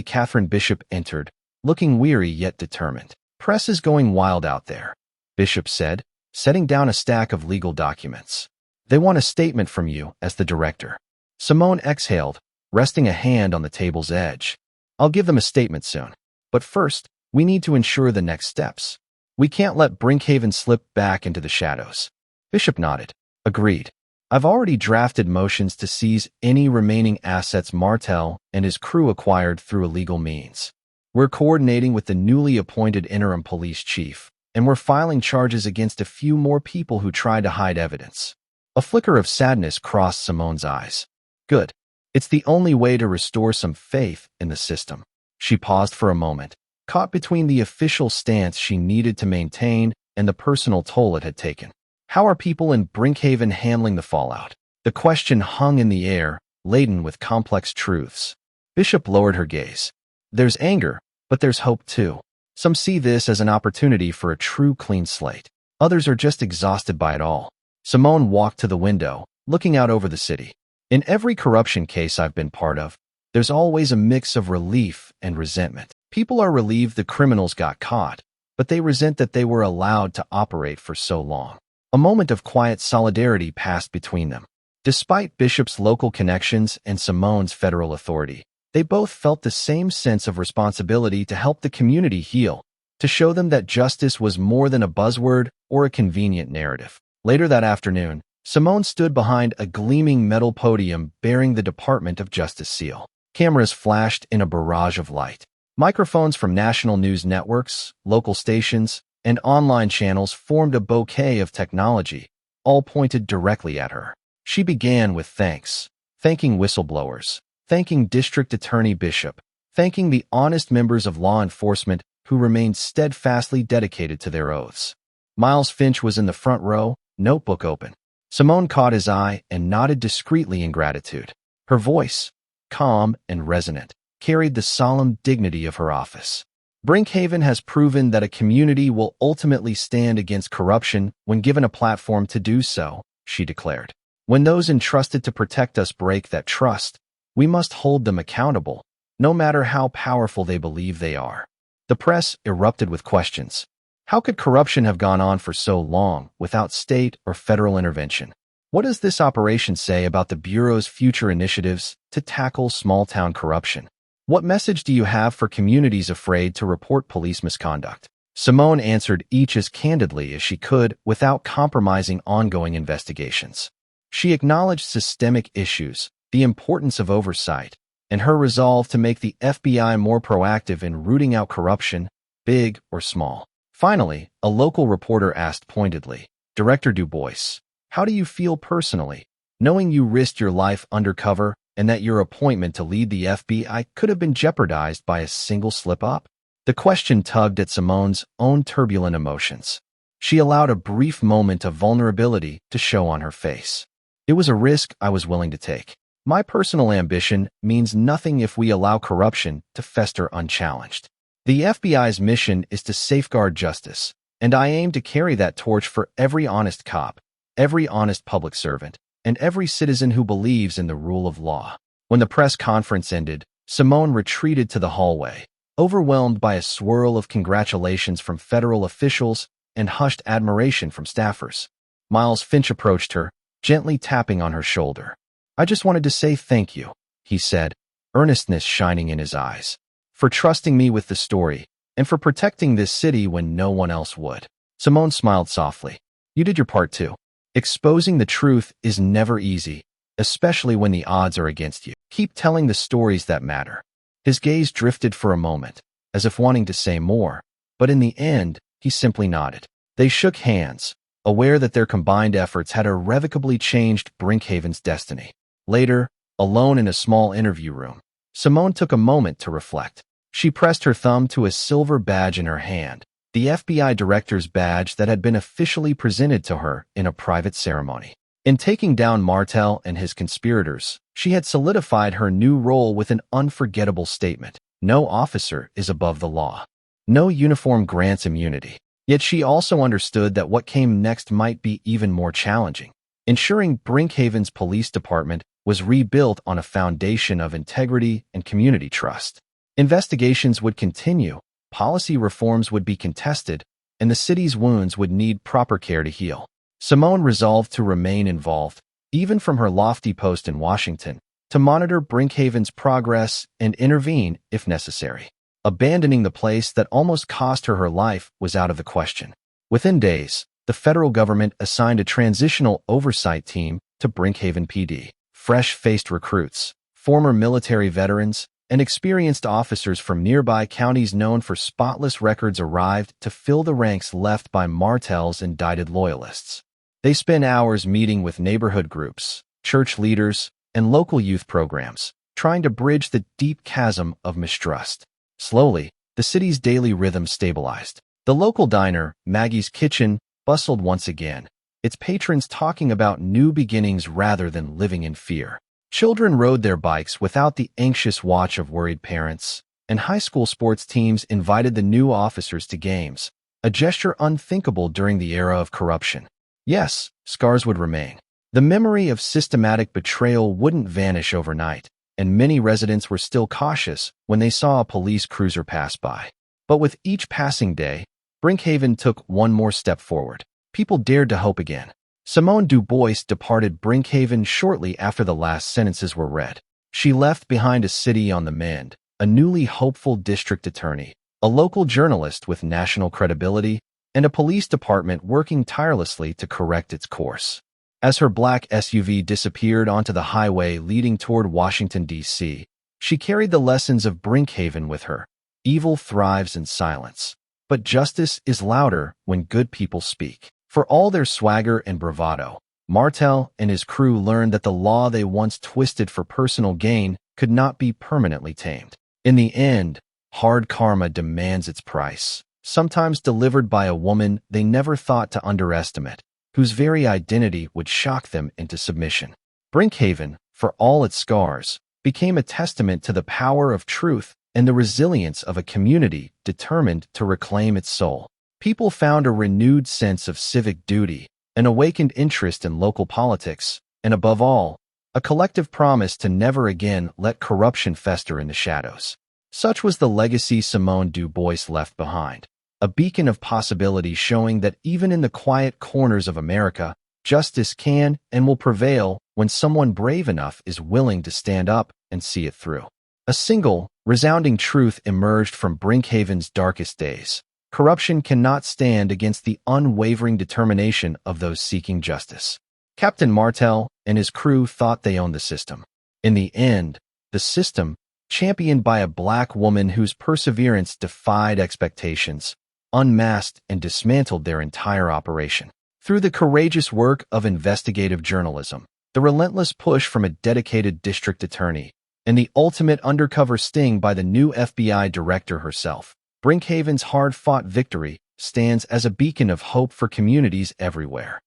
Catherine Bishop entered, looking weary yet determined. "Press is going wild out there," Bishop said, setting down a stack of legal documents. "They want a statement from you as the director." Simone exhaled, resting a hand on the table's edge. I'll give them a statement soon. But first, we need to ensure the next steps. We can't let Brinkhaven slip back into the shadows. Bishop nodded. Agreed. I've already drafted motions to seize any remaining assets Martel and his crew acquired through illegal means. We're coordinating with the newly appointed interim police chief, and we're filing charges against a few more people who tried to hide evidence. A flicker of sadness crossed Simone's eyes. Good. It's the only way to restore some faith in the system. She paused for a moment, caught between the official stance she needed to maintain and the personal toll it had taken. How are people in Brinkhaven handling the fallout? The question hung in the air, laden with complex truths. Bishop lowered her gaze. There's anger, but there's hope too. Some see this as an opportunity for a true clean slate. Others are just exhausted by it all. Simone walked to the window, looking out over the city. In every corruption case I've been part of, there's always a mix of relief and resentment. People are relieved the criminals got caught, but they resent that they were allowed to operate for so long. A moment of quiet solidarity passed between them. Despite Bishop's local connections and Simone's federal authority, they both felt the same sense of responsibility to help the community heal, to show them that justice was more than a buzzword or a convenient narrative. Later that afternoon, Simone stood behind a gleaming metal podium bearing the Department of Justice seal. Cameras flashed in a barrage of light. Microphones from national news networks, local stations, and online channels formed a bouquet of technology, all pointed directly at her. She began with thanks, thanking whistleblowers, thanking District Attorney Bishop, thanking the honest members of law enforcement who remained steadfastly dedicated to their oaths. Miles Finch was in the front row, notebook open. Simone caught his eye and nodded discreetly in gratitude. Her voice, calm and resonant, carried the solemn dignity of her office. Brinkhaven has proven that a community will ultimately stand against corruption when given a platform to do so, she declared. When those entrusted to protect us break that trust, we must hold them accountable, no matter how powerful they believe they are. The press erupted with questions. How could corruption have gone on for so long without state or federal intervention? What does this operation say about the Bureau's future initiatives to tackle small-town corruption? What message do you have for communities afraid to report police misconduct? Simone answered each as candidly as she could without compromising ongoing investigations. She acknowledged systemic issues, the importance of oversight, and her resolve to make the FBI more proactive in rooting out corruption, big or small. Finally, a local reporter asked pointedly, Director Du Bois, how do you feel personally, knowing you risked your life undercover and that your appointment to lead the FBI could have been jeopardized by a single slip-up? The question tugged at Simone's own turbulent emotions. She allowed a brief moment of vulnerability to show on her face. It was a risk I was willing to take. My personal ambition means nothing if we allow corruption to fester unchallenged. The FBI's mission is to safeguard justice, and I aim to carry that torch for every honest cop, every honest public servant, and every citizen who believes in the rule of law. When the press conference ended, Simone retreated to the hallway, overwhelmed by a swirl of congratulations from federal officials and hushed admiration from staffers. Miles Finch approached her, gently tapping on her shoulder. I just wanted to say thank you, he said, earnestness shining in his eyes, for trusting me with the story and for protecting this city when no one else would. Simone smiled softly. You did your part too. Exposing the truth is never easy, especially when the odds are against you. Keep telling the stories that matter. His gaze drifted for a moment, as if wanting to say more, but in the end, he simply nodded. They shook hands, aware that their combined efforts had irrevocably changed Brinkhaven's destiny. Later, alone in a small interview room, Simone took a moment to reflect. She pressed her thumb to a silver badge in her hand, the FBI director's badge that had been officially presented to her in a private ceremony. In taking down Martel and his conspirators, she had solidified her new role with an unforgettable statement. No officer is above the law. No uniform grants immunity. Yet she also understood that what came next might be even more challenging. Ensuring Brinkhaven's police department was rebuilt on a foundation of integrity and community trust. Investigations would continue, policy reforms would be contested, and the city's wounds would need proper care to heal. Simone resolved to remain involved, even from her lofty post in Washington, to monitor Brinkhaven's progress and intervene if necessary. Abandoning the place that almost cost her her life was out of the question. Within days, the federal government assigned a transitional oversight team to Brinkhaven PD. Fresh-faced recruits, former military veterans, and experienced officers from nearby counties known for spotless records arrived to fill the ranks left by Martel's indicted loyalists. They spent hours meeting with neighborhood groups, church leaders, and local youth programs, trying to bridge the deep chasm of mistrust. Slowly, the city's daily rhythm stabilized. The local diner, Maggie's Kitchen, bustled once again, its patrons talking about new beginnings rather than living in fear. Children rode their bikes without the anxious watch of worried parents, and high school sports teams invited the new officers to games, a gesture unthinkable during the era of corruption. Yes, scars would remain. The memory of systematic betrayal wouldn't vanish overnight, and many residents were still cautious when they saw a police cruiser pass by. But with each passing day, Brinkhaven took one more step forward. People dared to hope again. Simone Du Bois departed Brinkhaven shortly after the last sentences were read. She left behind a city on the mend, a newly hopeful district attorney, a local journalist with national credibility, and a police department working tirelessly to correct its course. As her black SUV disappeared onto the highway leading toward Washington, D.C., she carried the lessons of Brinkhaven with her. Evil thrives in silence, but justice is louder when good people speak. For all their swagger and bravado, Martel and his crew learned that the law they once twisted for personal gain could not be permanently tamed. In the end, hard karma demands its price, sometimes delivered by a woman they never thought to underestimate, whose very identity would shock them into submission. Brinkhaven, for all its scars, became a testament to the power of truth and the resilience of a community determined to reclaim its soul. People found a renewed sense of civic duty, an awakened interest in local politics, and above all, a collective promise to never again let corruption fester in the shadows. Such was the legacy Simone Du Bois left behind, a beacon of possibility showing that even in the quiet corners of America, justice can and will prevail when someone brave enough is willing to stand up and see it through. A single, resounding truth emerged from Brinkhaven's darkest days. Corruption cannot stand against the unwavering determination of those seeking justice. Captain Martel and his crew thought they owned the system. In the end, the system, championed by a black woman whose perseverance defied expectations, unmasked and dismantled their entire operation. Through the courageous work of investigative journalism, the relentless push from a dedicated district attorney, and the ultimate undercover sting by the new FBI director herself, Brinkhaven's hard-fought victory stands as a beacon of hope for communities everywhere.